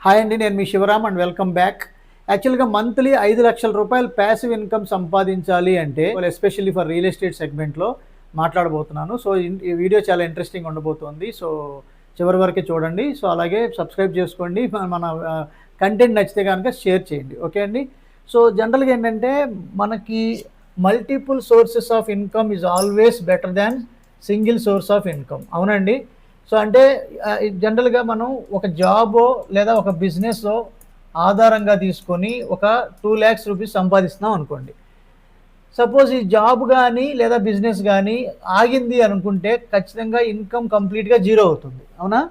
Hi అండి, నేను మీ Shivaram and welcome back. యాక్చువల్గా మంత్లీ 5 లక్షల రూపాయలు ప్యాసివ్ ఇన్కమ్ సంపాదించాలి అంటే ఎస్పెషల్లీ ఫర్ రియల్ ఎస్టేట్ సెగ్మెంట్లో మాట్లాడబోతున్నాను. సో ఈ వీడియో చాలా ఇంట్రెస్టింగ్ ఉండబోతుంది. సో చివరి వరకే చూడండి. సో అలాగే సబ్స్క్రైబ్ చేసుకోండి. మన కంటెంట్ నచ్చితే కనుక షేర్ చేయండి. ఓకే అండి. సో జనరల్గా ఏంటంటే మనకి multiple sources of income is always better than single source of income. అవునండి. సో అంటే జనరల్గా మనం ఒక జాబో లేదా ఒక బిజినెస్లో ఆధారంగా తీసుకొని ఒక 2 lakhs రూపీస్ సంపాదిస్తున్నాం అనుకోండి. సపోజ్ ఈ జాబ్ కానీ లేదా బిజినెస్ కానీ ఆగింది అనుకుంటే ఖచ్చితంగా ఇన్కమ్ కంప్లీట్గా జీరో అవుతుంది. అవునా?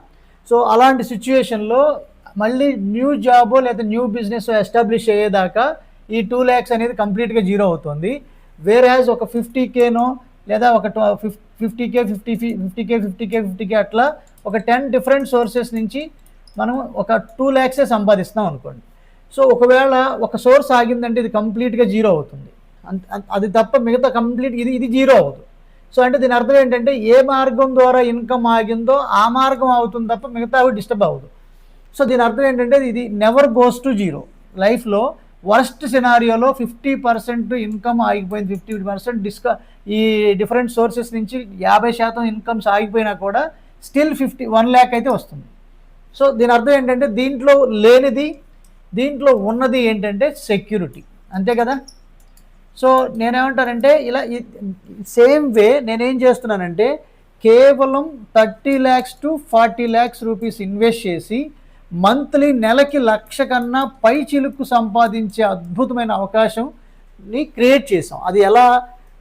సో అలాంటి సిచ్యుయేషన్లో మళ్ళీ న్యూ జాబో లేదా న్యూ బిజినెస్ ఎస్టాబ్లిష్ అయ్యేదాకా ఈ 2 lakhs అనేది కంప్లీట్గా జీరో అవుతుంది. వేర్ యాజ్ ఒక 50Kనో లేదా ఒక 50K 50K అట్లా ఒక 10 డిఫరెంట్ సోర్సెస్ నుంచి మనం ఒక 2 lakhs సంపాదిస్తాం అనుకోండి. సో ఒకవేళ ఒక సోర్స్ ఆగిందంటే ఇది కంప్లీట్గా జీరో అవుతుంది. అది తప్ప మిగతా కంప్లీట్ ఇది జీరో అవుతుంది. సో అంటే దీని అర్థం ఏంటంటే ఏ మార్గం ద్వారా ఇన్కమ్ ఆగిందో ఆ మార్గం అవుతుంది తప్ప మిగతా అవి డిస్టర్బ్ అవ్వదు. సో దీని అర్థం ఏంటంటే ఇది నెవర్ గోస్ టు జీరో. లైఫ్లో వర్స్ట్ సినారియోలో 50% ఇన్కమ్ ఆగిపోయింది, 50% ఈ డిఫరెంట్ సోర్సెస్ నుంచి 50% ఇన్కమ్స్ ఆగిపోయినా కూడా స్టిల్ 1 lakh అయితే వస్తుంది. సో దీని అర్థం ఏంటంటే దీంట్లో లేనిది దీంట్లో ఉన్నది ఏంటంటే సెక్యూరిటీ. అంతే కదా? సో నేనేమంటానంటే ఇలా సేమ్ వే నేనేం చేస్తున్నానంటే కేవలం 30 lakhs to 40 lakhs rupees invest చేసి మంత్లీ నెలకి 1,00,000 కన్నా పై చిలుకు సంపాదించే అద్భుతమైన అవకాశంని క్రియేట్ చేసాం. అది ఎలా?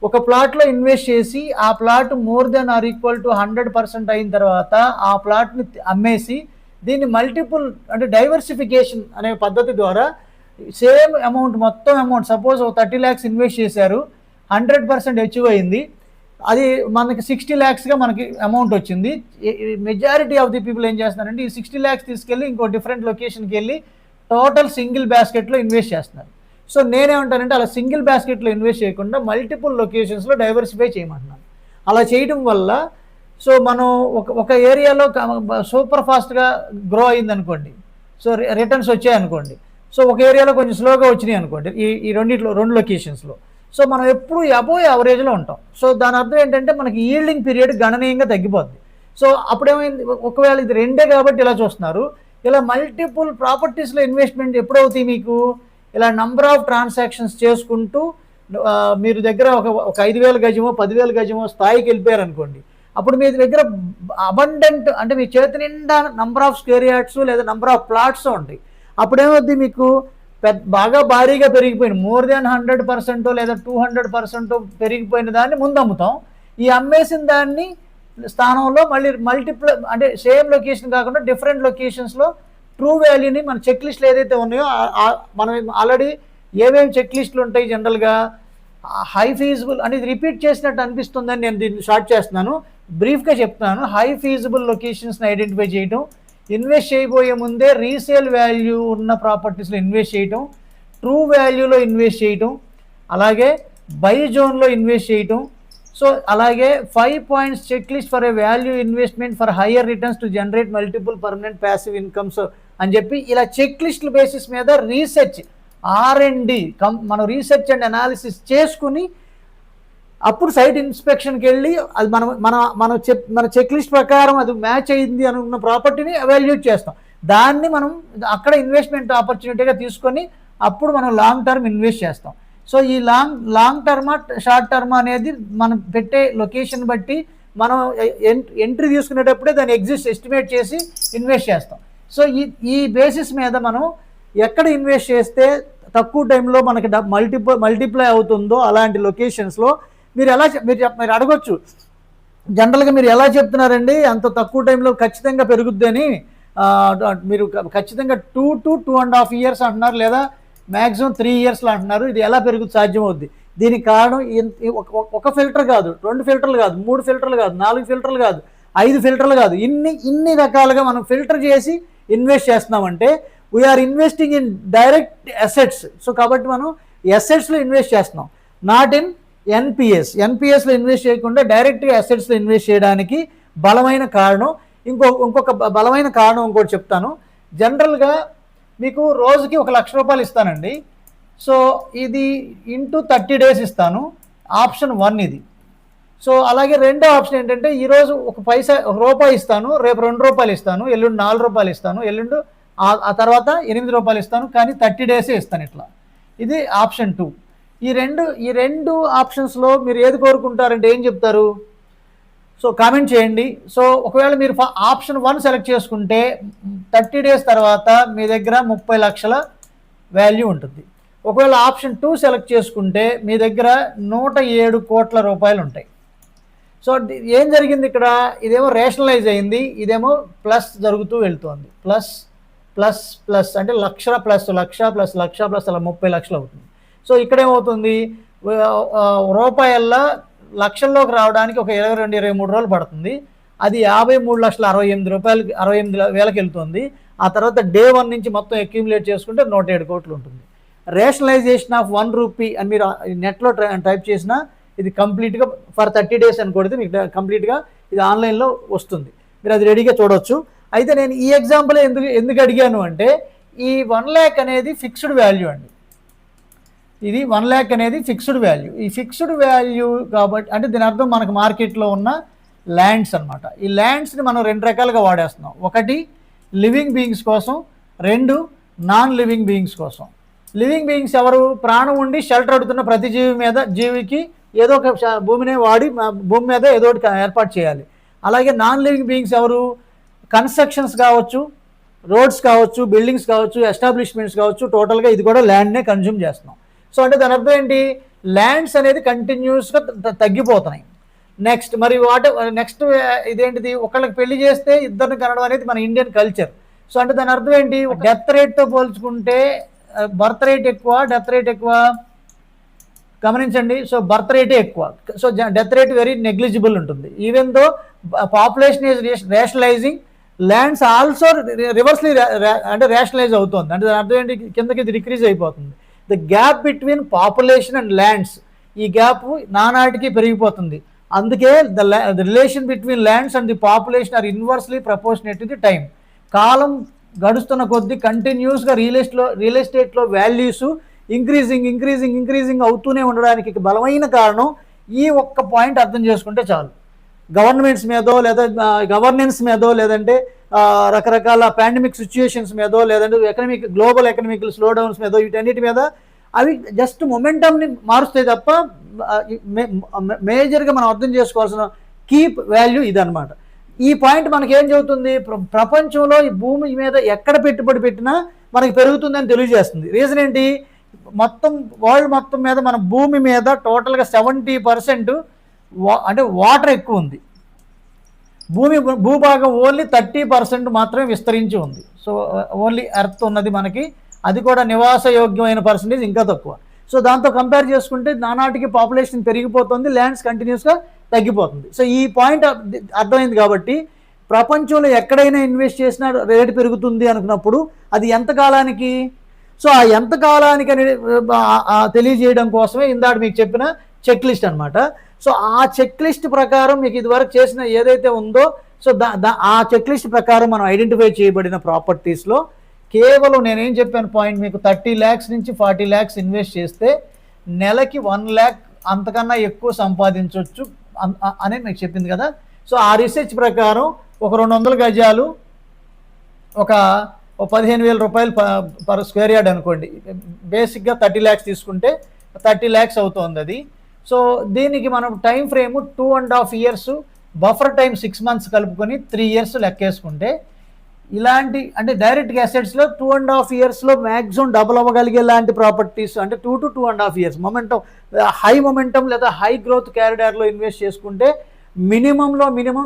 ఒక ప్లాట్లో ఇన్వెస్ట్ చేసి ఆ plot more than or equal to 100% అయిన తర్వాత ఆ ప్లాట్ని అమ్మేసి దీన్ని మల్టిపుల్ అంటే డైవర్సిఫికేషన్ అనే పద్ధతి ద్వారా సేమ్ అమౌంట్ మొత్తం అమౌంట్ సపోజ్ 30 lakhs ఇన్వెస్ట్ చేశారు, 100% అచీవ్ అయింది, అది మనకి 60 lakhsగా మనకి అమౌంట్ వచ్చింది. మెజారిటీ ఆఫ్ ది పీపుల్ ఏం చేస్తున్నారంటే ఈ 60 lakhs తీసుకెళ్ళి ఇంకో డిఫరెంట్ లొకేషన్కి వెళ్ళి టోటల్ సింగిల్ బాస్కెట్లో ఇన్వెస్ట్ చేస్తున్నారు. సో నేనేమంటానంటే అలా సింగిల్ బాస్కెట్లో ఇన్వెస్ట్ చేయకుండా మల్టిపుల్ లొకేషన్స్లో డైవర్సిఫై చేయమంటున్నాను. అలా చేయడం వల్ల సో మనం ఒక ఏరియాలో సూపర్ ఫాస్ట్గా గ్రో అయింది అనుకోండి, సో రిటర్న్స్ వచ్చాయనుకోండి, సో ఒక ఏరియాలో కొంచెం స్లోగా వచ్చినాయి అనుకోండి ఈ రెండు లొకేషన్స్లో, సో మనం ఎప్పుడు అబోవ్ యావరేజ్లో ఉంటాం. సో దాని అర్థం ఏంటంటే మనకి ఈల్డింగ్ పీరియడ్ గణనీయంగా తగ్గిపోద్ది. సో అప్పుడేమైంది, ఒకవేళ ఇది రెండే కాబట్టి ఇలా చూస్తున్నారు, ఇలా మల్టిపుల్ ప్రాపర్టీస్లో ఇన్వెస్ట్మెంట్ ఎప్పుడవుతాయి మీకు? ఇలా నంబర్ ఆఫ్ ట్రాన్సాక్షన్స్ చేసుకుంటూ మీరు దగ్గర ఒక 5,000 గజమో 10,000 గజమో స్థాయికి వెళ్ళిపోయారు అనుకోండి. అప్పుడు మీ దగ్గర అబండెంట్ అంటే మీ చేతి నిండా నంబర్ ఆఫ్ స్క్వేర్ యార్డ్స్ లేదా నంబర్ ఆఫ్ ప్లాట్స్ ఉంటాయి. అప్పుడేమవుద్ది, మీకు బాగా భారీగా పెరిగిపోయింది, మోర్ దాన్ 100% లేదా 200% పెరిగిపోయిన దాన్ని ముందు అమ్ముతాం. ఈ అమ్మేసిన దాన్ని స్థానంలో మళ్ళీ మల్టిపుల్ అంటే సేమ్ లొకేషన్ కాకుండా డిఫరెంట్ లొకేషన్స్లో ట్రూ వాల్యూని మన చెక్ లిస్టులు ఏదైతే ఉన్నాయో మనం ఆల్రెడీ ఏమేమి చెక్ లిస్టులు ఉంటాయి జనరల్గా హై ఫీజిబుల్ అంటే ఇది రిపీట్ చేసినట్టు అనిపిస్తుందని నేను దీన్ని స్టార్ట్ చేస్తున్నాను, బ్రీఫ్గా చెప్తున్నాను. హై ఫీజిబుల్ లొకేషన్స్ని ఐడెంటిఫై చేయడం, ఇన్వెస్ట్ చేయబోయే ముందే రీసేల్ వాల్యూ ఉన్న ప్రాపర్టీస్లో ఇన్వెస్ట్ చేయటం, ట్రూ వాల్యూలో ఇన్వెస్ట్ చేయటం, అలాగే బై జోన్లో ఇన్వెస్ట్ చేయటం. సో అలాగే 5 points check list for a value investment for higher returns to generate multiple permanent passive incomes అని చెప్పి ఇలా చెక్ లిస్టుల బేసిస్ మీద రీసెర్చ్ R&D మనం రీసెర్చ్ అండ్ అనాలిసిస్ చేసుకుని అప్పుడు సైట్ ఇన్స్పెక్షన్కి వెళ్ళి అది మన చెక్ లిస్ట్ ప్రకారం అది మ్యాచ్ అయింది అనుకున్న ప్రాపర్టీని ఎవాల్యుయేట్ చేస్తాం. దాన్ని మనం అక్కడ ఇన్వెస్ట్మెంట్ ఆపర్చునిటీగా తీసుకొని అప్పుడు మనం లాంగ్ టర్మ్ ఇన్వెస్ట్ చేస్తాం. సో ఈ లాంగ్ టర్మా షార్ట్ టర్మ్ అనేది మనం పెట్టే లొకేషన్ బట్టి మనం ఎంట్రీ తీసుకునేటప్పుడే దాన్ని ఎస్టిమేట్ చేసి ఇన్వెస్ట్ చేస్తాం. సో ఈ బేసిస్ మీద మనం ఎక్కడ ఇన్వెస్ట్ చేస్తే తక్కువ టైంలో మనకి మల్టిప్లై అవుతుందో అలాంటి లొకేషన్స్లో మీరు అడగొచ్చు, జనరల్గా మీరు ఎలా చెప్తున్నారండి అంత తక్కువ టైంలో ఖచ్చితంగా పెరుగుద్ది అని? మీరు ఖచ్చితంగా 2 to 2.5 years అంటున్నారు, లేదా మ్యాక్సిమం 3 yearsలో అంటున్నారు. ఇది ఎలా పెరుగుతుంది, సాధ్యమవుద్ది? దీనికి కారణం ఒక ఫిల్టర్ కాదు, 2 ఫిల్టర్లు కాదు, 3 ఫిల్టర్లు కాదు, 4 ఫిల్టర్లు కాదు, 5 ఫిల్టర్లు కాదు, ఇన్ని రకాలుగా మనం ఫిల్టర్ చేసి ఇన్వెస్ట్ చేస్తున్నామంటే we are investing in direct assets. So కాబట్టి మనం అసెట్స్లో ఇన్వెస్ట్ చేస్తున్నాం, నాట్ ఇన్ ఎన్పిఎస్లో ఇన్వెస్ట్ చేయకుండా డైరెక్ట్గా అసెట్స్లో ఇన్వెస్ట్ చేయడానికి బలమైన కారణం. ఇంకొక బలమైన కారణం ఇంకోటి చెప్తాను. జనరల్గా మీకు రోజుకి 1,00,000 రూపాయలు ఇస్తానండి. సో ఇది ఇంటూ 30 days ఇస్తాను. ఆప్షన్ 1 ఇది. సో అలాగే రెండో ఆప్షన్ ఏంటంటే ఈరోజు ₹1 ఇస్తాను, రేపు ₹2 ఇస్తాను, ఎల్లుండి ₹4 ఇస్తాను, ఎల్లుండి ఆ తర్వాత ₹8 ఇస్తాను, కానీ 30 days ఇస్తాను ఇట్లా. ఇది ఆప్షన్ 2. ఈ రెండు ఆప్షన్స్లో మీరు ఏది కోరుకుంటారంటే ఏం చెప్తారు? సో కామెంట్ చేయండి. సో ఒకవేళ మీరు ఆప్షన్ 1 సెలెక్ట్ చేసుకుంటే 30 days తర్వాత మీ దగ్గర 30 లక్షల వాల్యూ ఉంటుంది. ఒకవేళ ఆప్షన్ 2 సెలెక్ట్ చేసుకుంటే మీ దగ్గర 107 కోట్ల రూపాయలు ఉంటాయి. సో ఏం జరిగింది ఇక్కడ? ఇదేమో రేషనలైజ్ అయింది, ఇదేమో ప్లస్ జరుగుతూ వెళ్తుంది. ప్లస్ ప్లస్ ప్లస్ అంటే లక్ష ప్లస్ లక్ష ప్లస్ లక్ష ప్లస్ అలా 30 లక్షలు అవుతుంది. సో ఇక్కడేమవుతుంది? రూపాయల్లో లక్షల్లోకి రావడానికి ఒక 22-23 రోజులు పడుతుంది. అది 53,68,000 వెళ్తుంది. ఆ తర్వాత డే 1 నుంచి మొత్తం అక్యూములేట్ చేసుకుంటే 107 కోట్లు ఉంటుంది. రేషనలైజేషన్ ఆఫ్ ₹1 అని మీరు నెట్లో టైప్ చేసినా ఇది కంప్లీట్గా ఫర్ 30 days అని కొడితే మీకు కంప్లీట్గా ఇది ఆన్లైన్లో వస్తుంది. మీరు అది రెడీగా చూడవచ్చు. అయితే నేను ఈ ఎగ్జాంపుల్ ఎందుకు అడిగాను అంటే ఈ 1 lakh అనేది ఫిక్స్డ్ వాల్యూ అండి. ఇది 1 lakh అనేది ఫిక్స్డ్ వాల్యూ. ఈ ఫిక్స్డ్ వాల్యూ కాబట్టి అంటే దీని అర్థం మనకు మార్కెట్లో ఉన్న ల్యాండ్స్ అనమాట. ఈ ల్యాండ్స్ని మనం 2 రకాలుగా వాడేస్తున్నాం. ఒకటి లివింగ్ బీయింగ్స్ కోసం, 2 నాన్ లివింగ్ బీయింగ్స్ కోసం. లివింగ్ బీయింగ్స్ ఎవరు? ప్రాణం ఉండి షెల్టర్ అడుగుతున్న ప్రతి జీవికి ఏదో ఒక భూమిని వాడి భూమి మీద ఏదో ఒకటి ఏర్పాటు చేయాలి. అలాగే నాన్ లివింగ్ బీయింగ్స్ ఎవరు? కన్స్ట్రక్షన్స్ కావచ్చు, రోడ్స్ కావచ్చు, బిల్డింగ్స్ కావచ్చు, ఎస్టాబ్లిష్మెంట్స్ కావచ్చు, టోటల్గా ఇది కూడా ల్యాండ్నే కన్జ్యూమ్ చేస్తున్నాం. సో అంటే దాని అర్థం ఏంటి? ల్యాండ్స్ అనేది కంటిన్యూస్గా తగ్గిపోతున్నాయి. నెక్స్ట్ నెక్స్ట్ ఇదేంటిది? ఒకళ్ళకి పెళ్లి చేస్తే ఇద్దరిని కనడం అనేది మన ఇండియన్ కల్చర్. సో అంటే దాని అర్థం ఏంటి? డెత్ రేట్తో పోల్చుకుంటే బర్త్ రేట్ ఎక్కువ, డెత్ రేట్ ఎక్కువ. గమనించండి. సో బర్త్ రేటే ఎక్కువ, so death rate very negligible ఉంటుంది. Even though population is rationalizing, lands also reversely అంటే రేషనలైజ్ అవుతుంది. అంటే దాని అర్థం ఏంటి? కిందకి ఇది డిక్రీజ్ అయిపోతుంది. The gap between population and lands, ఈ గ్యాప్ నానాటికి పెరిగిపోతుంది. అందుకే the relation between lands and the population are inversely proportionate to the time. కాలం గడుస్తున్న కొద్దీ కంటిన్యూస్గా రియల్ ఎస్టేట్లో వాల్యూస్ ఇంక్రీజింగ్ అవుతూనే ఉండడానికి బలమైన కారణం ఈ ఒక్క పాయింట్ అర్థం చేసుకుంటే చాలు. గవర్నమెంట్స్ మీదో లేదా గవర్నెన్స్ మీదో లేదంటే రకరకాల పాండమిక్ సిచ్యుయేషన్స్ మీదో లేదంటే గ్లోబల్ ఎకనామిక్ స్లోడౌన్స్ మీదో వీటన్నిటి మీద అవి జస్ట్ మొమెంటమ్ని మారుస్తాయి తప్ప మేజర్గా మనం అర్థం చేసుకోవాల్సిన కీప్ వాల్యూ ఇదన్నమాట. ఈ పాయింట్ మనకేం చెబుతుంది? ప్రపంచంలో ఈ భూమి మీద ఎక్కడ పెట్టుబడి పెట్టినా మనకి పెరుగుతుందని తెలియజేస్తుంది. రీజన్ ఏంటి? వరల్డ్ మొత్తం మీద మన భూమి మీద టోటల్గా 70% అంటే వాటర్ ఎక్కువ ఉంది. భూభాగం ఓన్లీ 30% మాత్రమే విస్తరించి ఉంది. సో ఓన్లీ ఎర్త్ ఉన్నది మనకి, అది కూడా నివాసయోగ్యమైన పర్సంటేజ్ ఇంకా తక్కువ. సో దాంతో కంపేర్ చేసుకుంటే నానాటికి పాపులేషన్ పెరిగిపోతుంది, ల్యాండ్స్ కంటిన్యూస్గా తగ్గిపోతుంది. సో ఈ పాయింట్ అర్థమైంది. కాబట్టి ప్రపంచంలో ఎక్కడైనా ఇన్వెస్ట్ చేసినా రేటు పెరుగుతుంది అనుకున్నప్పుడు అది ఎంతకాలానికి? సో ఆ ఎంతకాలానికి అనేది తెలియజేయడం కోసమే ఇందాక మీకు చెప్పిన చెక్ లిస్ట్ అనమాట. సో ఆ చెక్ లిస్ట్ ప్రకారం మీకు ఇదివరకు చేసిన ఏదైతే ఉందో, సో ఆ చెక్ లిస్ట్ ప్రకారం మనం ఐడెంటిఫై చేయబడిన ప్రాపర్టీస్లో కేవలం నేనేం చెప్పాను పాయింట్, మీకు 30 lakhs నుంచి 40 lakhs ఇన్వెస్ట్ చేస్తే నెలకి 1 lakh అంతకన్నా ఎక్కువ సంపాదించవచ్చు అని మీకు చెప్పింది కదా. సో ఆ రీసెర్చ్ ప్రకారం ఒక 200 గజాలు ఒక 15,000 రూపాయలు పర్ స్క్వేర్ యార్డ్ అనుకోండి. బేసిక్గా 30 lakhs తీసుకుంటే 30 lakhs అవుతుంది అది. సో దీనికి మనం time frame 2.5 years, buffer time 6 months కలుపుకొని 3 years లెక్కేసుకుంటే ఇలాంటి అంటే డైరెక్ట్ అసెట్స్లో 2.5 yearsలో మ్యాక్సిమం డబుల్ అవ్వగలిగే లాంటి ప్రాపర్టీస్ అంటే 2 to 2.5 years momentum, high momentum లేదా హై గ్రోత్ క్యారిడార్లో ఇన్వెస్ట్ చేసుకుంటే మినిమం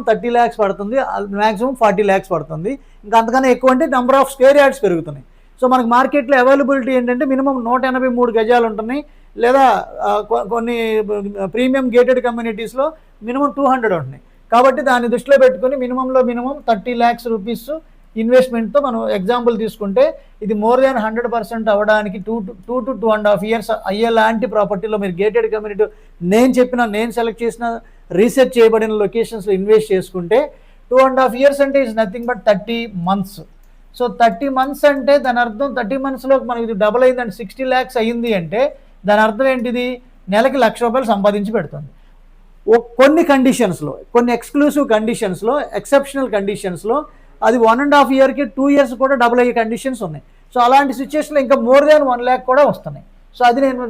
30 lakhs పడుతుంది, మ్యాక్సిమం 40 lakhs పడుతుంది. ఇంకా అంతకన్నా ఎక్కువ అంటే నెంబర్ ఆఫ్ స్క్వేర్ యార్డ్స్ పెరుగుతున్నాయి. సో మనకు మార్కెట్లో అవైలబిలిటీ ఏంటంటే మినిమం 183 గజాలు ఉంటున్నాయి, లేదా కొన్ని ప్రీమియం గేటెడ్ కమ్యూనిటీస్లో మినిమం 200 ఉంటున్నాయి. కాబట్టి దాన్ని దృష్టిలో పెట్టుకుని మినిమం 30 lakhs రూపీస్ ఇన్వెస్ట్మెంట్తో మనం ఎగ్జాంపుల్ తీసుకుంటే ఇది మోర్ దాన్ 100% అవ్వడానికి 2 to 2.5 years అయ్యేలాంటి ప్రాపర్టీలో మీరు గేటెడ్ కమ్యూనిటీ నేను సెలెక్ట్ చేసిన రీసెర్చ్ చేయబడిన లొకేషన్స్లో ఇన్వెస్ట్ చేసుకుంటే 2.5 years అంటే is nothing but 30 months. So 30 months అంటే దాని అర్థం 30 monthsలో మనకి ఇది డబుల్ అయిందంటే 60 lakhs అయ్యింది అంటే దాని అర్థం ఏంటిది, నెలకి ₹1,00,000 సంపాదించి పెడుతుంది. కొన్ని కండిషన్స్లో, కొన్ని ఎక్స్క్లూసివ్ కండిషన్స్లో, ఎక్సెప్షనల్ కండిషన్స్లో అది 1.5 yearకి 2 years కూడా డబుల్ అయ్యే కండిషన్స్ ఉన్నాయి. సో అలాంటి సిచ్యువేషన్లో ఇంకా మోర్ దాన్ 1 lakh కూడా వస్తున్నాయి. సో అది నేను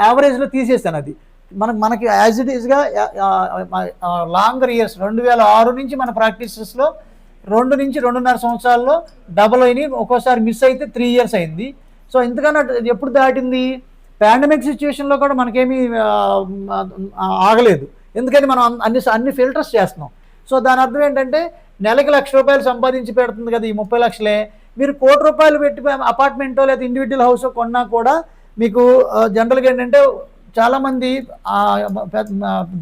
యావరేజ్లో తీసేస్తాను. అది మనకి యాజ్ ఇట్ ఈస్గా లాంగర్ ఇయర్స్ 2006 నుంచి మన ప్రాక్టీసెస్లో 2 నుంచి 2.5 సంవత్సరాల్లో డబుల్ అయినాయి. ఒక్కోసారి మిస్ అయితే 3 years అయింది. సో ఇంతకన్నా ఎప్పుడు దాటింది, పాండమిక్ సిచ్యువేషన్లో కూడా మనకేమీ ఆగలేదు. ఎందుకని మనం అన్ని ఫిల్టర్స్ చేస్తున్నాం. సో దాని అర్థం ఏంటంటే నెలకి ₹1,00,000 సంపాదించి పెడుతుంది కదా ఈ 30 లక్షలే. మీరు ₹1,00,000 పెట్టి అపార్ట్మెంటో లేదా ఇండివిజువల్ హౌస్ కొన్నా కూడా మీకు జనరల్గా ఏంటంటే చాలామంది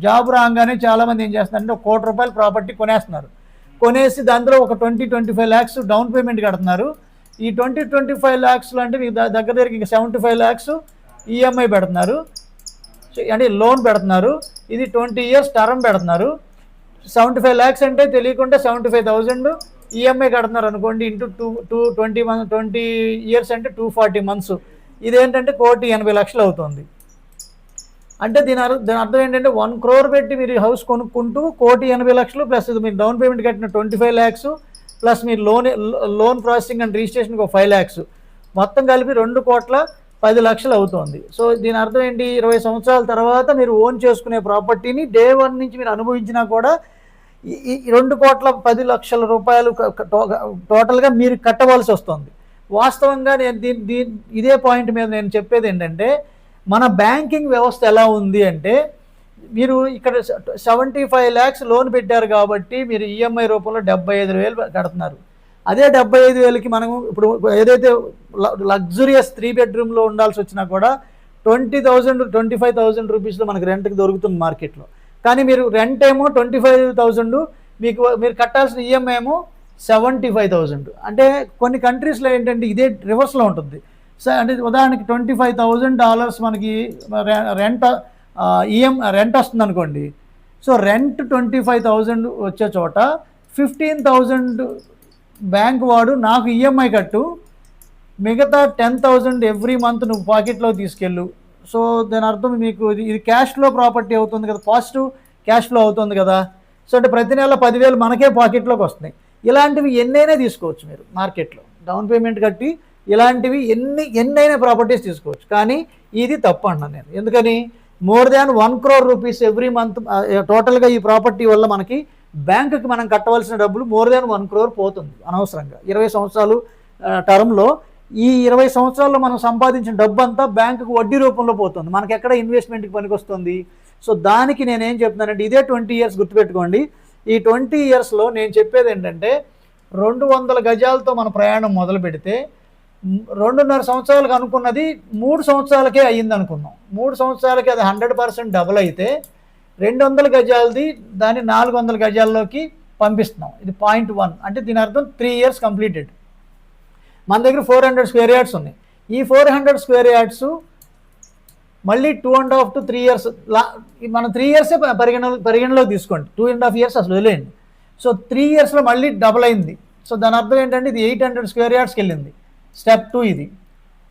జాబ్ రాగానే చాలామంది ఏం చేస్తున్నారంటే ₹1,00,000 ప్రాపర్టీ కొనేసి దాంట్లో ఒక 20-25 lakhs డౌన్ పేమెంట్ కడుతున్నారు. ఈ 20-25 lakhsలో అంటే మీకు దగ్గరికి ఇంకా 75 lakhs ఈఎంఐ పెడుతున్నారు, అంటే లోన్ పెడుతున్నారు. ఇది 20 years టర్మ్ పెడుతున్నారు. 75 lakhs అంటే తెలియకుండా 75,000 ఈఎంఐ కడుతున్నారు అనుకోండి. ఇంటూ 20 years అంటే 240 months. ఇదేంటంటే 1,80,00,000 అవుతుంది. అంటే దీని అర్థం ఏంటంటే 1 crore పెట్టి మీరు హౌస్ కొనుక్కుంటూ 1,80,00,000 ప్లస్ మీరు డౌన్ పేమెంట్ కట్టిన 25 lakhs ప్లస్ మీరు లోన్ ప్రాసెసింగ్ అండ్ రిజిస్ట్రేషన్కి 5 lakhs మొత్తం కలిపి 2,10,00,000 అవుతుంది. సో దీని అర్థం ఏంటి, 20 సంవత్సరాల తర్వాత మీరు ఓన్ చేసుకునే ప్రాపర్టీని డే 1 నుంచి మీరు అనుభవించినా కూడా ఈ 2,10,00,000 రూపాయలు టోటల్గా మీరు కట్టవలసి వస్తుంది. వాస్తవంగా నేను ఇదే పాయింట్ మీద నేను చెప్పేది ఏంటంటే మన బ్యాంకింగ్ వ్యవస్థ ఎలా ఉంది అంటే, మీరు ఇక్కడ 75 lakhs లోన్ పెట్టారు కాబట్టి మీరు ఈఎంఐ రూపంలో 75,000 కడుతున్నారు. అదే 75,000కి మనం ఇప్పుడు ఏదైతే లగ్జరియస్ 3 bedroomలో ఉండాల్సి వచ్చినా కూడా 25,000 రూపీస్లో మనకి రెంట్కి దొరుకుతుంది మార్కెట్లో. కానీ మీరు రెంట్ ఏమో 25,000, మీరు కట్టాల్సిన ఈఎంఐ ఏమో 75,000. అంటే కొన్ని కంట్రీస్లో ఏంటంటే ఇదే రివర్స్లో ఉంటుంది. అంటే ఉదాహరణకి $25,000 మనకి రెంట్ వస్తుంది అనుకోండి. సో రెంట్ 25,000 వచ్చే చోట 15,000 బ్యాంక్ వాడు నాకు ఈఎంఐ కట్టు, మిగతా 10,000 ఎవ్రీ మంత్ నువ్వు పాకెట్లో తీసుకెళ్ళు. సో దాని అర్థం మీకు ఇది క్యాష్ ఫ్లో ప్రాపర్టీ అవుతుంది కదా, పాజిటివ్ క్యాష్ ఫ్లో అవుతుంది కదా. సో అంటే ప్రతి నెల 10,000 మనకే పాకెట్లోకి వస్తున్నాయి. ఇలాంటివి ఎన్నైనా తీసుకోవచ్చు మీరు మార్కెట్లో డౌన్ పేమెంట్ కట్టి. ఇలాంటివి ఎన్నైనా ప్రాపర్టీస్ తీసుకోవచ్చు. కానీ ఇది తప్పు అన్నాను నేను. ఎందుకని, more than 1 crore rupees every month టోటల్గా ఈ ప్రాపర్టీ వల్ల మనకి బ్యాంకుకి మనం కట్టవలసిన డబ్బులు మోర్ దాన్ 1 crore పోతుంది అనవసరంగా. 20 సంవత్సరాలు టర్మ్లో ఈ 20 సంవత్సరాల్లో మనం సంపాదించిన డబ్బు అంతా బ్యాంకుకు వడ్డీ రూపంలో పోతుంది. మనకి ఎక్కడ ఇన్వెస్ట్మెంట్కి పనికొస్తుంది. సో దానికి నేనేం చెప్తున్నానంటే ఇదే 20 years గుర్తుపెట్టుకోండి. ఈ 20 yearsలో నేను చెప్పేది ఏంటంటే 200 గజాలతో మన ప్రయాణం మొదలు పెడితే 2.5 సంవత్సరాలకు అనుకున్నది 3 సంవత్సరాలకే అయ్యింది అనుకున్నాం. 3 సంవత్సరాలకి అది 100% డబుల్ అయితే 200 గజాలది దాన్ని 400 గజాల్లోకి పంపిస్తున్నాం. ఇది పాయింట్ 1. అంటే దీని అర్థం 3 years కంప్లీటెడ్. మన దగ్గర 400 square yards ఉన్నాయి. ఈ 400 square yards మళ్ళీ 2.5 to 3 years మనం 3 years పరిగణలో తీసుకోండి. 2.5 years అసలు వదిలేయండి. సో 3 yearsలో మళ్ళీ డబుల్ అయింది. సో దాని అర్థం ఏంటంటే ఇది 800 square yardsకి వెళ్ళింది. స్టెప్ 2 ఇది.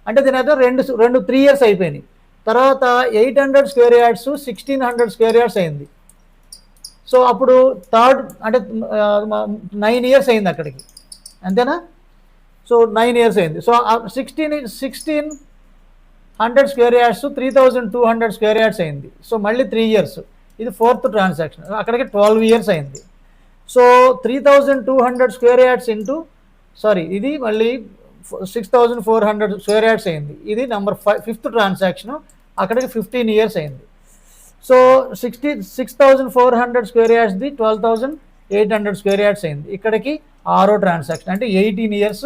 అంటే దీని అర్థం 3 years అయిపోయినాయి. తర్వాత 800 square yards 1,600 square yards అయింది. సో అప్పుడు థర్డ్ అంటే 9 years అయింది అక్కడికి, అంతేనా. సో 9 years అయింది. So 1,600 square yards 3,200 square yards అయింది. సో మళ్ళీ 3 years. ఇది 4th ట్రాన్సాక్షన్. అక్కడికి 12 years అయింది. సో 3,200 square yards ఇంటూ ఇది మళ్ళీ 6,400 square yards అయింది. ఇది నెంబర్ 5th ట్రాన్సాక్షన్. అక్కడికి 15 years అయింది. సో 6,400 square yardsది 12,800 square yards అయింది. ఇక్కడికి 6వ ట్రాన్సాక్షన్. అంటే 18 years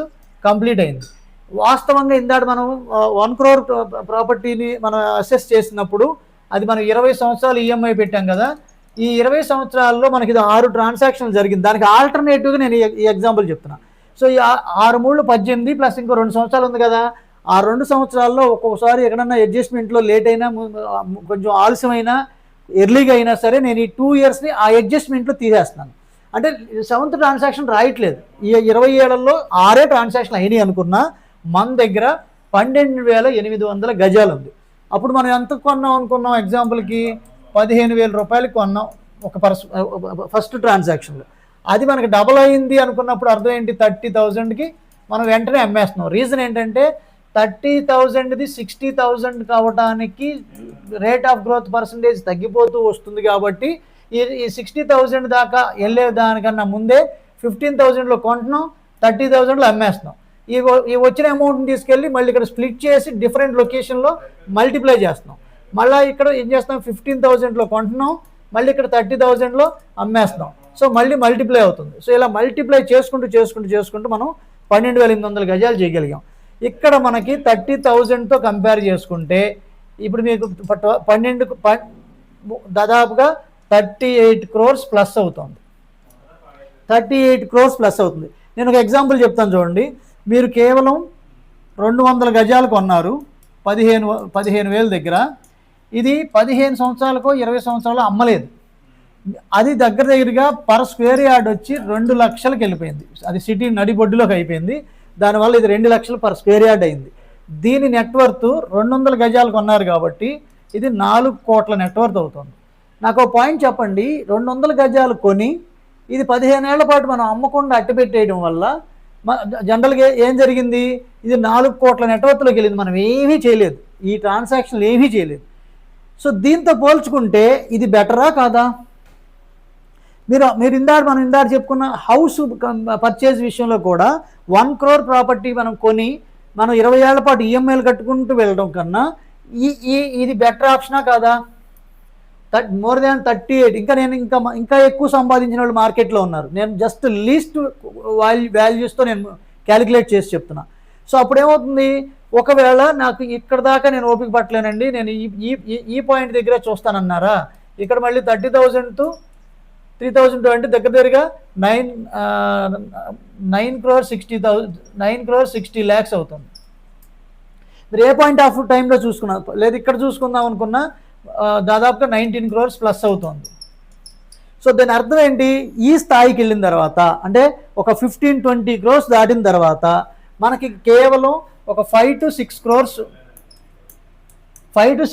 కంప్లీట్ అయింది. వాస్తవంగా ఇందాక మనం 1 crore ప్రాపర్టీని మనం అసెస్ చేసినప్పుడు అది మనం 20 సంవత్సరాలు ఈఎంఐ పెట్టాం కదా. ఈ 20 సంవత్సరాల్లో మనకి ఇది 6 ట్రాన్సాక్షన్లు జరిగింది. దానికి ఆల్టర్నేటివ్గా నేను ఈ ఎగ్జాంపుల్ చెప్తున్నా. సో ఈ 6 3 18 ప్లస్ ఇంకో 2 సంవత్సరాలు ఉంది కదా. ఆ 2 సంవత్సరాల్లో ఒక్కొక్కసారి ఎక్కడన్నా అడ్జస్ట్మెంట్లో లేట్ అయినా, కొంచెం ఆలస్యమైనా, ఎర్లీగా అయినా సరే నేను ఈ 2 yearsని ఆ అడ్జస్ట్మెంట్లో తీసేస్తున్నాను. అంటే 7th ట్రాన్సాక్షన్ రాయట్లేదు. ఈ 20 ఏళ్లలో 6 ట్రాన్సాక్షన్ అయినాయి అనుకున్నా మన దగ్గర 12,800 గజాలు ఉంది. అప్పుడు మనం ఎంత కొన్నాం అనుకున్నాం? ఎగ్జాంపుల్కి 15,000 రూపాయలకి కొన్నాం ఒక ఫస్ట్ ట్రాన్సాక్షన్లో. అది మనకి డబుల్ అయింది అనుకున్నప్పుడు అర్థం ఏంటి? 30,000కి మనం వెంటనే అమ్మేస్తున్నాం. రీజన్ ఏంటంటే 30,000ది 60,000 కావడానికి రేట్ ఆఫ్ గ్రోత్ పర్సంటేజ్ తగ్గిపోతూ వస్తుంది. కాబట్టి ఈ 60,000 దాకా వెళ్ళే దానికన్నా ముందే 15,000లో కొంటున్నాం, 30,000లో అమ్మేస్తున్నాం. ఈ వచ్చిన అమౌంట్ని తీసుకెళ్ళి మళ్ళీ ఇక్కడ స్ప్లిట్ చేసి డిఫరెంట్ లొకేషన్లో మల్టిప్లై చేస్తున్నాం. మళ్ళీ ఇక్కడ ఏం చేస్తాం? 15,000లో కొంటున్నాం, మళ్ళీ ఇక్కడ 30,000లో అమ్మేస్తున్నాం. సో మళ్ళీ మల్టిప్లై అవుతుంది. సో ఇలా మల్టిప్లై చేసుకుంటూ మనం 12,800 గజాలు చేయగలిగాం. ఇక్కడ మనకి 30,000తో కంపేర్ చేసుకుంటే ఇప్పుడు మీకు దాదాపుగా 38 crores ప్లస్ అవుతుంది. 38 crores ప్లస్ అవుతుంది. నేను ఒక ఎగ్జాంపుల్ చెప్తాను చూడండి. మీరు కేవలం 200 గజాలు కొన్నారు 15,000 దగ్గర. ఇది 15 సంవత్సరాలకో 20 సంవత్సరాలు అమ్మలేదు. అది దగ్గరగా పర్ స్క్వేర్ యార్డ్ వచ్చి 2 లక్షలకు వెళ్ళిపోయింది. అది సిటీ నడిబొడ్డులోకి అయిపోయింది. దానివల్ల ఇది 2 లక్షలు పర్ స్క్వేర్ యార్డ్ అయింది. దీని నెట్వర్త్ 200 గజాలు కొన్నారు కాబట్టి ఇది 4 కోట్ల నెట్వర్త్ అవుతుంది. నాకు ఒక పాయింట్ చెప్పండి. 200 గజాలు కొని ఇది 15 ఏళ్ల పాటు మనం అమ్మకుండా అట్టపెట్టేయడం వల్ల జనరల్గా ఏం జరిగింది? ఇది 4 కోట్ల నెట్వర్త్లోకి వెళ్ళింది. మనం ఏమీ చేయలేదు, ఈ ట్రాన్సాక్షన్లు ఏమీ చేయలేదు. సో దీంతో పోల్చుకుంటే ఇది బెటరా కాదా? మనం ఇందాక చెప్పుకున్న హౌస్ పర్చేజ్ విషయంలో కూడా 1 crore ప్రాపర్టీ మనం కొని మనం 20 ఏళ్ల పాటు ఈఎంఐలు కట్టుకుంటూ వెళ్ళడం కన్నా ఇది బెటర్ ఆప్షనా కాదా? More than 38. ఇంకా ఎక్కువ సంపాదించిన వాళ్ళు మార్కెట్లో ఉన్నారు. నేను జస్ట్ లీస్ట్ వాల్యూస్తో నేను క్యాలిక్యులేట్ చేసి చెప్తున్నా. సో అప్పుడేమవుతుంది? ఒకవేళ నాకు ఇక్కడ దాకా నేను ఓపిక పట్టలేనండి, నేను ఈ పాయింట్ దగ్గర చూస్తానన్నారా, ఇక్కడ మళ్ళీ 30,000 to 3,000 అంటే దగ్గరగా 9 crores 60 lakhs అవుతుంది. మీరు ఏ పాయింట్ ఆఫ్ టైంలో చూసుకున్నా, లేదు ఇక్కడ చూసుకుందాం అనుకున్నా దాదాపుగా 19 crores ప్లస్ అవుతుంది. సో దాని అర్థం ఏంటి? ఈ స్థాయికి వెళ్ళిన తర్వాత అంటే ఒక 15-20 crores దాటిన తర్వాత మనకి కేవలం ఒక 5 to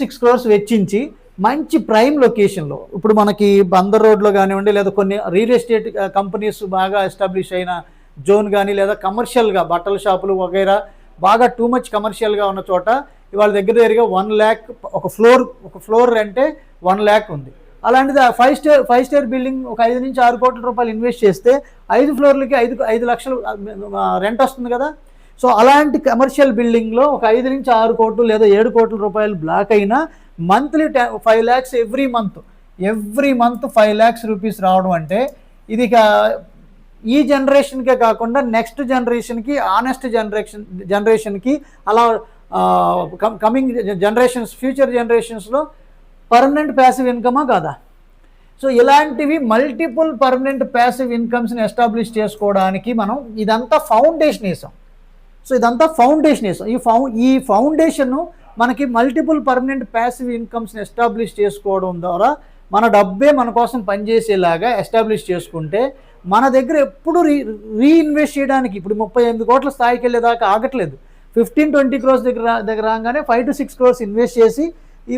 6 crores వెచ్చించి మంచి ప్రైమ్ లొకేషన్లో, ఇప్పుడు మనకి బందర్ రోడ్లో కానివ్వండి, లేదా కొన్ని రియల్ ఎస్టేట్ కంపెనీస్ బాగా ఎస్టాబ్లిష్ అయిన జోన్ కానీ, లేదా కమర్షియల్గా బట్టల షాపులు వగైరా బాగా టూ మచ్ కమర్షియల్గా ఉన్న చోట ఇవాళ దగ్గరగా 1 lakh ఒక ఫ్లోర్ అంటే 1 lakh ఉంది. అలాంటిది 5 స్టార్ బిల్డింగ్ ఒక 5 నుంచి 6 కోట్ల రూపాయలు ఇన్వెస్ట్ చేస్తే 5 ఫ్లోర్లకి 5 లక్షలు రెంట్ వస్తుంది కదా. సో అలాంటి కమర్షియల్ బిల్డింగ్లో ఒక 5 నుంచి 6 కోట్లు లేదా 7 కోట్ల రూపాయలు బ్లాక్ అయినా monthly 5 lakhs every month 5 lakhs rupees రావడం అంటే ఇది ఈ జనరేషన్కే కాకుండా నెక్స్ట్ జనరేషన్కి, ఆనెస్ట్ జనరేషన్కి అలా కమింగ్ ఫ్యూచర్ జనరేషన్స్లో పర్మనెంట్ ప్యాసివ్ ఇన్కమా కాదా? సో ఇలాంటివి మల్టిపుల్ పర్మనెంట్ ప్యాసివ్ ఇన్కమ్స్ని ఎస్టాబ్లిష్ చేసుకోవడానికి మనం ఇదంతా ఫౌండేషన్ వేసాం. ఈ ఫౌండేషన్ మనకి మల్టిపుల్ పర్మనెంట్ ప్యాసివ్ ఇన్కమ్స్ని ఎస్టాబ్లిష్ చేసుకోవడం ద్వారా మన డబ్బే మన కోసం పనిచేసేలాగా ఎస్టాబ్లిష్ చేసుకుంటే మన దగ్గర ఎప్పుడు రీఇన్వెస్ట్ చేయడానికి ఇప్పుడు 38 కోట్ల స్థాయికి వెళ్ళేదాకా ఆగట్లేదు. 15-20 crores దగ్గర రాగానే 5 to 6 crores ఇన్వెస్ట్ చేసి ఈ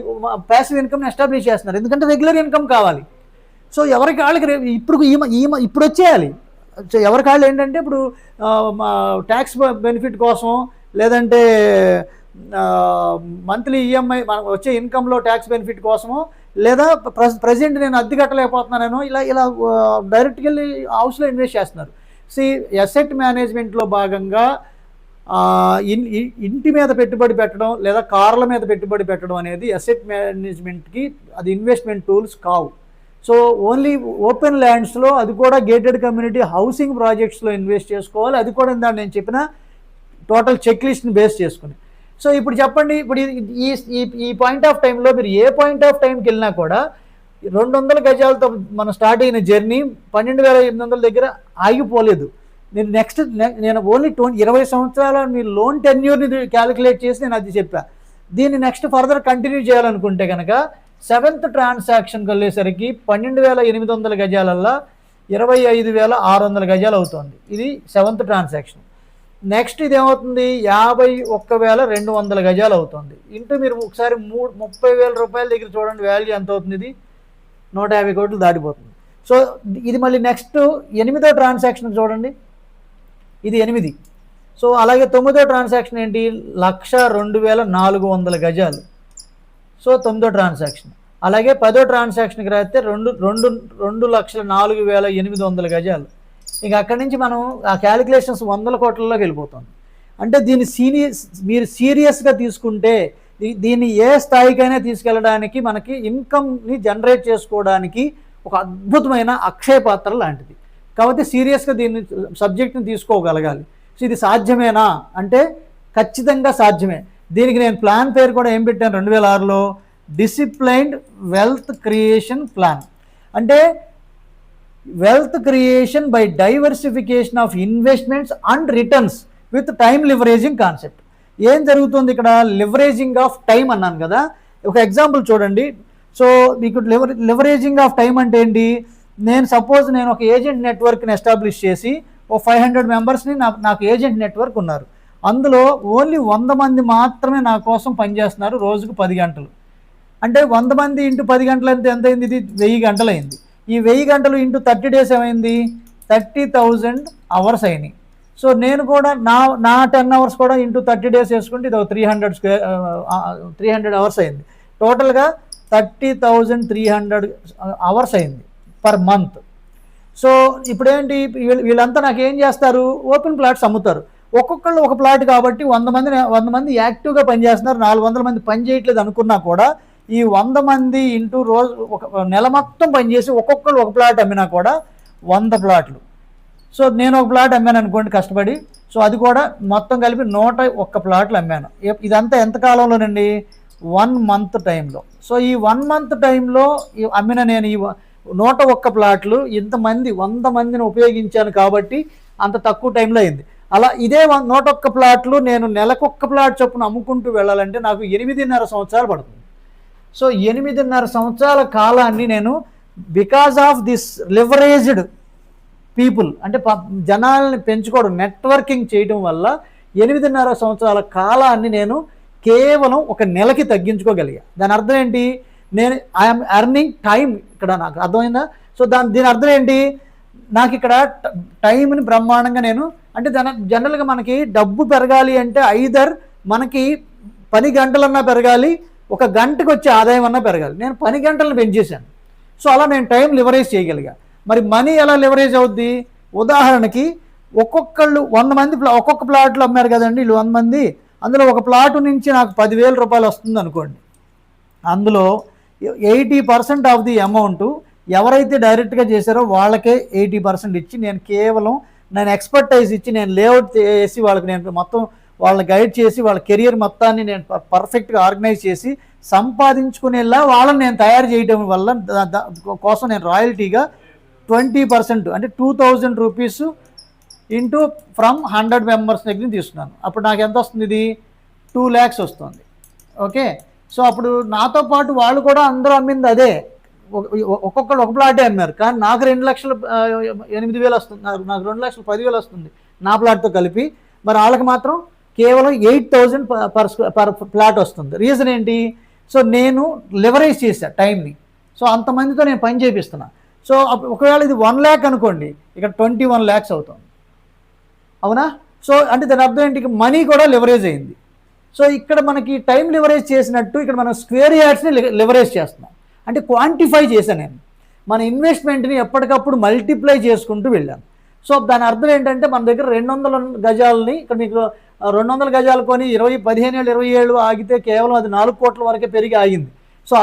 ప్యాసివ్ ఇన్కమ్ని ఎస్టాబ్లిష్ చేస్తున్నారు. ఎందుకంటే రెగ్యులర్ ఇన్కమ్ కావాలి. సో ఎవరికి వాళ్ళకి ఇప్పుడు వచ్చేయాలి. సో ఎవరికి వాళ్ళు ఏంటంటే ఇప్పుడు ట్యాక్స్ బెనిఫిట్ కోసం, లేదంటే మంత్లీ ఈఎంఐ మనకు వచ్చే ఇన్కంలో ట్యాక్స్ బెనిఫిట్ కోసమో, లేదా ప్రజెంట్ నేను అద్దె కట్టలేకపోతున్నాను ఇలా డైరెక్ట్గా వెళ్ళి హౌస్లో ఇన్వెస్ట్ చేస్తున్నారు. అసెట్ మేనేజ్మెంట్లో భాగంగా ఇంటి మీద పెట్టుబడి పెట్టడం లేదా కార్ల మీద పెట్టుబడి పెట్టడం అనేది అసెట్ మేనేజ్మెంట్కి అది ఇన్వెస్ట్మెంట్ టూల్స్ కావు. సో ఓన్లీ ఓపెన్ ల్యాండ్స్లో, అది కూడా గేటెడ్ కమ్యూనిటీ హౌసింగ్ ప్రాజెక్ట్స్లో ఇన్వెస్ట్ చేసుకోవాలి. అది కూడా ఇందాక నేను చెప్పిన టోటల్ చెక్ లిస్ట్ని బేస్ చేసుకుని. సో ఇప్పుడు చెప్పండి, ఇప్పుడు ఈ పాయింట్ ఆఫ్ టైంలో మీరు ఏ పాయింట్ ఆఫ్ టైంకి వెళ్ళినా కూడా 200 గజాలతో మనం స్టార్ట్ అయిన జర్నీ 12,800 దగ్గర ఆగిపోలేదు. నేను ఓన్లీ 20 సంవత్సరాల మీ లోన్ టెన్యూర్ని క్యాలిక్యులేట్ చేసి నేను అది చెప్పా. దీన్ని నెక్స్ట్ ఫర్దర్ కంటిన్యూ చేయాలనుకుంటే కనుక 7th ట్రాన్సాక్షన్కి వెళ్ళేసరికి 12,800 గజాలల్లో 25,600 గజాలు అవుతుంది. ఇది 7th ట్రాన్సాక్షన్. నెక్స్ట్ ఇది ఏమవుతుంది, 51,200 గజాలు అవుతుంది. ఇంటూ మీరు ఒకసారి 30,000 రూపాయల దగ్గర చూడండి వాల్యూ ఎంత అవుతుంది. ఇది 150 కోట్లు దాటిపోతుంది. సో ఇది మళ్ళీ నెక్స్ట్ 8వ ట్రాన్సాక్షన్ చూడండి, ఇది 8. సో అలాగే 9వ ట్రాన్సాక్షన్ ఏంటి, 1,02,400 గజాలు. సో 9వ ట్రాన్సాక్షన్. అలాగే 10వ ట్రాన్సాక్షన్కి రాస్తే 2,04,800 గజాలు. ఇంకా అక్కడి నుంచి మనం ఆ క్యాలిక్యులేషన్స్ 100 కోట్లలోకి వెళ్ళిపోతుంది. అంటే దీన్ని మీరు సీరియస్గా తీసుకుంటే దీన్ని ఏ స్థాయికైనా తీసుకెళ్ళడానికి, మనకి ఇన్కమ్ని జనరేట్ చేసుకోవడానికి ఒక అద్భుతమైన అక్షయ పాత్ర లాంటిది. కాబట్టి సీరియస్గా దీన్ని సబ్జెక్ట్ని తీసుకోగలగాలి. సో ఇది సాధ్యమేనా అంటే ఖచ్చితంగా సాధ్యమే. దీనికి నేను ప్లాన్ పేరు కూడా ఏం పెట్టాను 2006లో, డిసిప్లైన్డ్ వెల్త్ క్రియేషన్ ప్లాన్. అంటే wealth creation by diversification of investments and returns with time leveraging concept. ఏం జరుగుతుంది ఇక్కడ, లివరేజింగ్ ఆఫ్ టైం అన్నాను కదా. ఒక ఎగ్జాంపుల్ చూడండి. సో మీకు లివరేజింగ్ ఆఫ్ టైం అంటే ఏంటి, నేను ఒక ఏజెంట్ నెట్వర్క్ని ఎస్టాబ్లిష్ చేసి ఓ 500 మెంబర్స్ని నాకు ఏజెంట్ నెట్వర్క్ ఉన్నారు. అందులో ఓన్లీ 100 మంది మాత్రమే నా కోసం పనిచేస్తున్నారు రోజుకు 10 గంటలు. అంటే 100 మంది ఇంటూ 10 గంటలు అంటే ఎంత అయింది, ఇది 1000 గంటలు అయింది. ఈ 1000 గంటలు ఇంటూ 30 డేస్ ఏమైంది, 30,000 అవర్స్ అయినాయి. సో నేను కూడా నా 10 అవర్స్ కూడా ఇంటూ 30 డేస్ వేసుకుంటే ఇది 300 అవర్స్ అయింది. టోటల్గా 30,300 అవర్స్ అయింది పర్ మంత్. సో ఇప్పుడేంటి, వీళ్ళంతా నాకు ఏం చేస్తారు, ఓపెన్ ప్లాట్స్ అమ్ముతారు. ఒక్కొక్కళ్ళు ఒక ప్లాట్ కాబట్టి 100 మంది యాక్టివ్గా పనిచేస్తున్నారు. 400 మంది పని చేయట్లేదు అనుకున్నా కూడా ఈ 100 మంది ఇంటూ రోజు ఒక నెల మొత్తం పనిచేసి ఒక్కొక్కళ్ళు ఒక ప్లాట్ అమ్మినా కూడా 100 ప్లాట్లు. సో నేను ఒక ప్లాట్ అమ్మాను అనుకోండి కష్టపడి, సో అది కూడా మొత్తం కలిపి 101 ప్లాట్లు అమ్మాను. ఇదంతా ఎంత కాలంలోనండి, 1 మంత్ టైంలో. సో ఈ 1 మంత్ టైంలో అమ్మిన నేను ఈ 101 ప్లాట్లు ఇంతమంది 100 మందిని ఉపయోగించాను కాబట్టి అంత తక్కువ టైంలో అయింది. అలా ఇదే 101 ప్లాట్లు నేను నెలకొక్క ప్లాట్ చొప్పున అమ్ముకుంటూ వెళ్ళాలంటే నాకు 8.5 సంవత్సరాలు పడుతుంది. సో 8.5 సంవత్సరాల కాలాన్ని నేను because of this leveraged people, అంటే జనాల్ని పెంచుకోవడం, నెట్వర్కింగ్ చేయడం వల్ల 8.5 సంవత్సరాల కాలాన్ని నేను కేవలం ఒక నెలకి తగ్గించుకోగలిగా. దాని అర్థం ఏంటి, నేను ఐఎమ్ ఎర్నింగ్ టైం. ఇక్కడ నాకు అర్థమైందా? సో దీని అర్థం ఏంటి, నాకు ఇక్కడ టైంని బ్రహ్మాండంగా నేను, అంటే జనరల్గా మనకి డబ్బు పెరగాలి అంటే ఐదర్ మనకి 10 గంటలన్నా పెరగాలి, 1 గంటకు వచ్చే ఆదాయం అన్నా పెరగాలి. నేను 10 గంటలను పెంచేశాను. సో అలా నేను టైం లివరేజ్ చేయగలిగా. మరి మనీ ఎలా లివరేజ్ అవుద్ది, ఉదాహరణకి ఒక్కొక్కళ్ళు 100 మంది ఒక్కొక్క ప్లాట్లు అమ్మారు కదండి వీళ్ళు 100 మంది. అందులో ఒక ప్లాటు నుంచి నాకు 10,000 రూపాయలు వస్తుంది అనుకోండి. అందులో 80% ఆఫ్ ది అమౌంట్ ఎవరైతే డైరెక్ట్గా చేశారో వాళ్ళకే 80% ఇచ్చి, నేను కేవలం ఎక్స్పర్టైజ్ ఇచ్చి, నేను లేఅవుట్ చేసి వాళ్ళకి నేను మొత్తం వాళ్ళని గైడ్ చేసి వాళ్ళ కెరియర్ మొత్తాన్ని నేను పర్ఫెక్ట్గా ఆర్గనైజ్ చేసి సంపాదించుకునేలా వాళ్ళని నేను తయారు చేయడం వల్ల కోసం నేను రాయల్టీగా 20% అంటే 2,000 రూపీస్ ఇంటూ ఫ్రమ్ 100 మెంబర్స్ దగ్గర తీసుకున్నాను. అప్పుడు నాకు ఎంత వస్తుంది, ఇది 2 lakhs వస్తుంది. ఓకే, సో అప్పుడు నాతో పాటు వాళ్ళు కూడా అందరూ అమ్మింది అదే, ఒక్కొక్కరు ఒక ప్లాటే అమ్మారు. కానీ నాకు 2,08,000 వస్తుంది, నాకు 2,10,000 వస్తుంది నా ప్లాట్తో కలిపి. మరి వాళ్ళకి మాత్రం కేవలం 8,000 పర్ ప్లాట్ వస్తుంది. రీజన్ ఏంటి, సో నేను లివరేజ్ చేశా టైంని. సో అంతమందితో నేను పని చేపిస్తున్నా. సో ఒకవేళ ఇది 1 lakh అనుకోండి, ఇక్కడ 21 lakhs అవుతుంది. అవునా? సో అంటే దాని అర్థం ఏంటి, మనీ కూడా లివరేజ్ అయింది. సో ఇక్కడ మనకి టైం లివరేజ్ చేసినట్టు ఇక్కడ మనం స్క్వేర్ యార్డ్స్ని లివరేజ్ చేస్తున్నాం. అంటే క్వాంటిఫై చేశాను నేను, మన ఇన్వెస్ట్మెంట్ని ఎప్పటికప్పుడు మల్టిప్లై చేసుకుంటూ వెళ్ళాను. సో దాని అర్థం ఏంటంటే మన దగ్గర 200 గజాలని, ఇక్కడ మీకు 200 గజాలు కొని 15 ఏళ్ళు 20 ఏళ్ళు ఆగితే కేవలం అది 4 కోట్ల వరకే పెరిగి ఆగింది. సో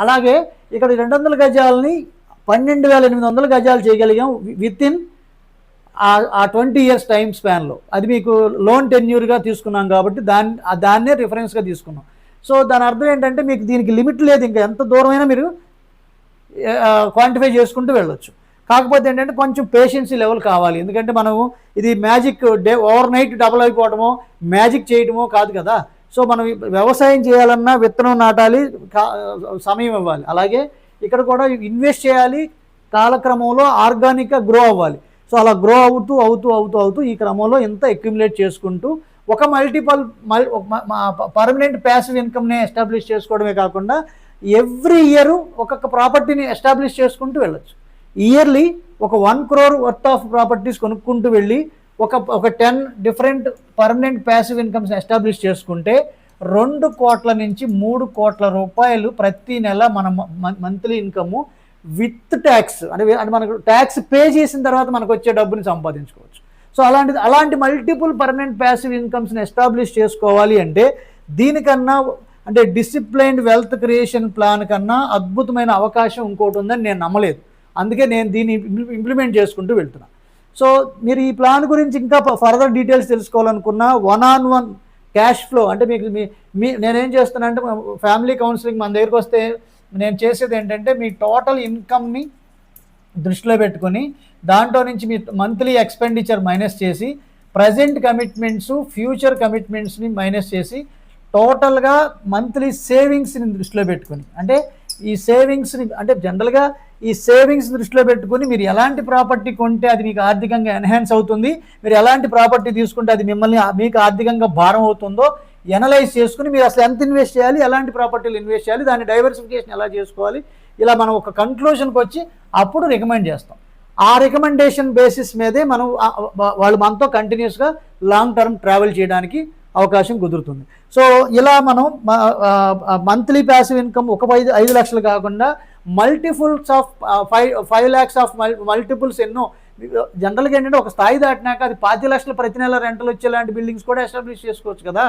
అలాగే ఇక్కడ 200 గజాలని 12,800 గజాలు చేయగలిగాం విత్ ఇన్ ఆ 20 years టైం స్పాన్లో. అది మీకు లోన్ టెన్యూర్గా తీసుకున్నాం కాబట్టి దాన్నే రిఫరెన్స్గా తీసుకున్నాం. సో దాని అర్థం ఏంటంటే మీకు దీనికి లిమిట్ లేదు, ఇంకా ఎంత దూరమైనా మీరు క్వాంటిఫై చేసుకుంటూ వెళ్ళొచ్చు. కాకపోతే ఏంటంటే కొంచెం పేషెన్సీ లెవెల్ కావాలి. ఎందుకంటే మనము ఇది మ్యాజిక్ ఓవర్ నైట్ డబుల్ అయిపోవడమో మ్యాజిక్ చేయడమో కాదు కదా. సో మనం వ్యవసాయం చేయాలన్నా విత్తనం నాటాలి, సమయం ఇవ్వాలి. అలాగే ఇక్కడ కూడా ఇన్వెస్ట్ చేయాలి, కాలక్రమంలో ఆర్గానిక్గా గ్రో అవ్వాలి. సో అలా గ్రో అవుతూ ఈ క్రమంలో ఇంత అక్యుములేట్ చేసుకుంటూ ఒక పర్మనెంట్ ప్యాసివ్ ఇన్కమ్ని ఎస్టాబ్లిష్ చేసుకోవడమే కాకుండా ఎవ్రీ ఇయర్ ఒక్కొక్క ప్రాపర్టీని ఎస్టాబ్లిష్ చేసుకుంటూ వెళ్ళొచ్చు. ఇయర్లీ ఒక 1 crore వర్త్ ఆఫ్ ప్రాపర్టీస్ కొనుక్కుంటూ వెళ్ళి ఒక 10 different permanent passive incomes establish చేసుకుంటే 2 కోట్ల నుంచి 3 కోట్ల రూపాయలు ప్రతి నెల మన మంత్లీ ఇన్కమ్ విత్ ట్యాక్స్ అంటే మనకు ట్యాక్స్ పే చేసిన తర్వాత మనకు వచ్చే డబ్బుని సంపాదించుకోవచ్చు. సో అలాంటి మల్టిపుల్ పర్మనెంట్ ప్యాసివ్ ఇన్కమ్స్ని ఎస్టాబ్లిష్ చేసుకోవాలి అంటే దీనికన్నా అంటే డిసిప్లైన్డ్ వెల్త్ క్రియేషన్ ప్లాన్ కన్నా అద్భుతమైన అవకాశం ఇంకోటి ఉందని నేను నమ్మలేదు. అందుకే నేను దీన్ని ఇంప్లిమెంట్ చేసుకుంటూ వెళ్తున్నాను. సో మీరు ఈ ప్లాన్ గురించి ఇంకా ఫర్దర్ డీటెయిల్స్ తెలుసుకోవాలనుకున్నా 1-on-1 క్యాష్ ఫ్లో అంటే మీకు నేనేం చేస్తున్నా అంటే ఫ్యామిలీ కౌన్సిలింగ్ మన దగ్గరికి వస్తే నేను చేసేది ఏంటంటే మీ టోటల్ ఇన్కమ్ని దృష్టిలో పెట్టుకొని దాంట్లో నుంచి మీ మంత్లీ ఎక్స్పెండిచర్ మైనస్ చేసి ప్రజెంట్ కమిట్మెంట్స్ ఫ్యూచర్ కమిట్మెంట్స్ని మైనస్ చేసి టోటల్గా మంత్లీ సేవింగ్స్ని దృష్టిలో పెట్టుకొని అంటే ఈ సేవింగ్స్ని అంటే జనరల్గా ఈ సేవింగ్స్ దృష్టిలో పెట్టుకుని మీరు ఎలాంటి ప్రాపర్టీ కొంటే అది మీకు ఆర్థికంగా ఎన్హాన్స్ అవుతుంది, మీరు ఎలాంటి ప్రాపర్టీ తీసుకుంటే అది మీకు ఆర్థికంగా భారం అవుతుందో ఎనలైజ్ చేసుకుని మీరు అసలు ఎంత ఇన్వెస్ట్ చేయాలి, ఎలాంటి ప్రాపర్టీలు ఇన్వెస్ట్ చేయాలి, దాని డైవర్సిఫికేషన్ ఎలా చేసుకోవాలి, ఇలా మనం ఒక కన్క్లూషన్కి వచ్చి అప్పుడు రికమెండ్ చేస్తాం. ఆ రికమెండేషన్ బేసిస్ మీదే మనం వాళ్ళు మనతో కంటిన్యూస్గా లాంగ్ టర్మ్ ట్రావెల్ చేయడానికి అవకాశం కుదురుతుంది. సో ఇలా మనం మంత్లీ ప్యాసివ్ ఇన్కమ్ 5 లక్షలు కాకుండా multiples of 5 lakhs of multiples ఎన్నో జనరల్గా ఏంటంటే ఒక స్థాయి దాటినాక అది 5 లక్షలు ప్రతి నెల రెంటలు వచ్చేలాంటి బిల్డింగ్స్ కూడా ఎస్టాబ్లిష్ చేసుకోవచ్చు కదా.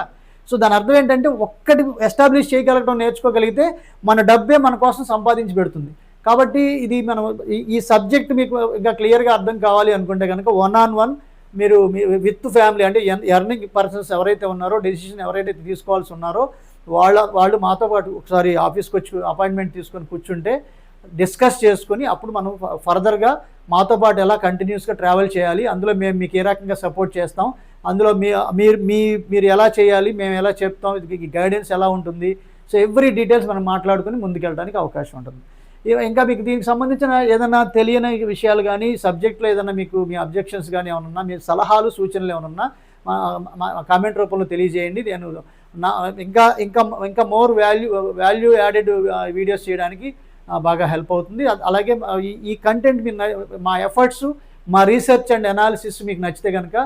సో దాని అర్థం ఏంటంటే ఒక్కటి ఎస్టాబ్లిష్ చేయగలగడం నేర్చుకోగలిగితే మన డబ్బే మన కోసం సంపాదించి పెడుతుంది. కాబట్టి ఇది మనం ఈ సబ్జెక్ట్ మీకు ఇంకా క్లియర్గా అర్థం కావాలి అనుకుంటే కనుక 1-on-1 మీరు విత్ ఫ్యామిలీ అంటే ఎర్నింగ్ పర్సన్స్ ఎవరైతే ఉన్నారో డెసిషన్ ఎవరైతే తీసుకోవాల్సి ఉన్నారో వాళ్ళు మాతో పాటు ఒకసారి ఆఫీస్కి వచ్చి అపాయింట్మెంట్ తీసుకొని కూర్చుంటే డిస్కస్ చేసుకొని అప్పుడు మనం ఫర్దర్గా మాతో పాటు ఎలా కంటిన్యూస్గా ట్రావెల్ చేయాలి, అందులో మేము మీకు ఏ రకంగా సపోర్ట్ చేస్తాం, అందులో మీరు ఎలా చేయాలి, మేము ఎలా చెప్తాం, ఇది గైడెన్స్ ఎలా ఉంటుంది, సో ఎవ్రీ డీటెయిల్స్ మనం మాట్లాడుకుని ముందుకెళ్ళడానికి అవకాశం ఉంటుంది. ఇంకా మీకు దీనికి సంబంధించిన ఏదైనా తెలియని విషయాలు కానీ సబ్జెక్ట్లో ఏదైనా మీకు మీ అబ్జెక్షన్స్ కానీ ఏమైనా ఉన్నా, మీ సలహాలు సూచనలు ఏమైనా ఉన్నా కామెంట్ రూపంలో తెలియజేయండి. నేను ఇంకా మోర్ వాల్యూ యాడెడ్ వీడియోస్ చేయడానికి బాగా హెల్ప్ అవుతుంది. అలాగే ఈ కంటెంట్ మా ఎఫర్ట్స్ మా రీసెర్చ్ అండ్ అనాలిసిస్ మీకు నచ్చితే కనుక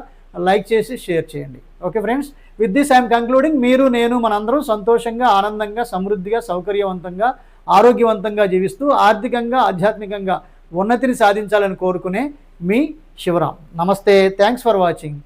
లైక్ చేసి షేర్ చేయండి. Okay friends, with this I'm concluding. మీరు నేను మనందరం సంతోషంగా ఆనందంగా సమృద్ధిగా సౌకర్యవంతంగా ఆరోగ్యవంతంగా జీవిస్తూ ఆర్థికంగా ఆధ్యాత్మికంగా ఉన్నతిని సాధించాలని కోరుకునే మీ శివరాం. నమస్తే, థ్యాంక్స్ ఫర్ వాచింగ్.